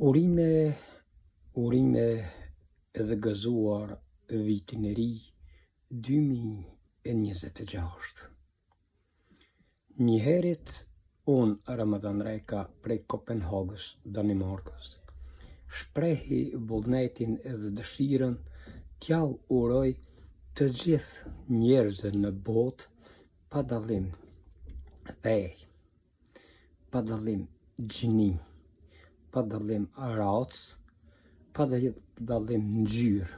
Urime edhe gëzuar vitin e ri 2026. Njëherit unë Ramadan Reka prej Kopenhagës, Danimarkës, shprehi vullnetin edhe dëshiren t'ja uroj të gjithë njerëzve në botë pa dallim fej, pa dallim gjini, pa dallim racë, pa dallim ngjyrë.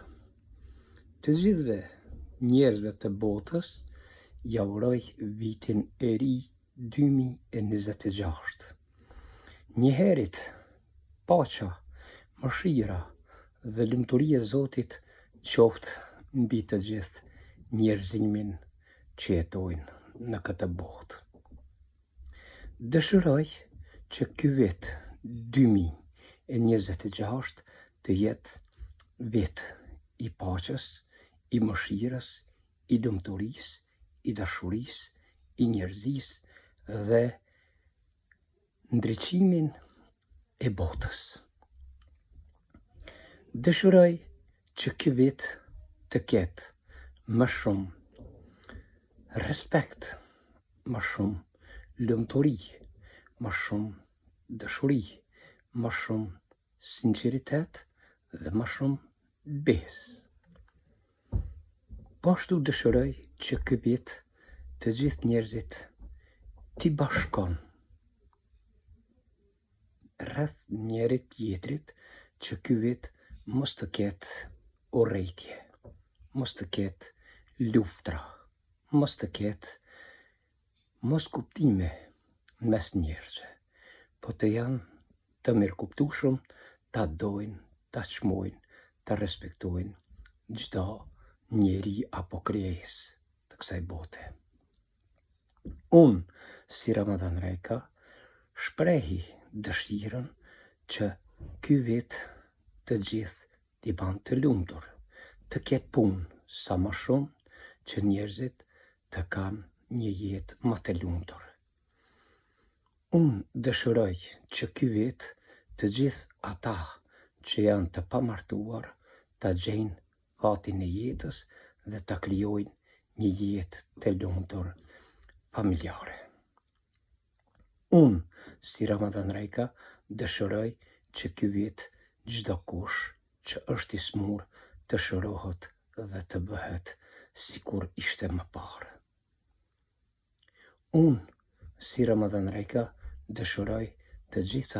Të gjithëve njerëzve të botës ja uroj vitin e ri 2026. Njëherit paqja, mëshira dhe lumturia e Zotit qoftë mbi të gjithë njerëzimin që jetojnë në këtë botë. Dëshiroj që ky vit 2026 të jetë vit i paqes, i mëshirës, i lumturisë, i dashurisë, i njerëzisë dhe ndriçimin e botës. Dëshiroj që ky vit të ketë më shumë respekt, më shumë lumturi, më shumë dashuri, më shumë sinqeritet dhe më shumë besë. Po ashtu dëshiroj që ky vit të gjithë njerëzit t'i bashkon rreth njëri tjetrit, që ky vit mos të ketë urrëtie, mos të ketë luftra, mos të ketë moskuptime mes njerëzve, po të janë të mirëkuptueshëm, ta dojnë, ta çmojnë, ta respektojnë çdo njeri apo krijesë të kësaj bote. Unë, si Ramadan Reka, shprehi dëshiren që ky vit të gjithë t'i ban të lumtur, të ketë punë sa më shumë, që njerëzit të kanë një jetë më të lumtur. Unë dëshiroj që ky vit të gjithë ata që janë të pamartuar ta gjejnë fatin e jetës dhe ta krijojnë një jetë të lumtur familjare. Unë, si Ramadan Reka, dëshiroj që ky vit çdo kush që është i smur të shërohet dhe të bëhet sikur ishte më parë. Unë, si Ramadan Reka, dëshiroj të gjithë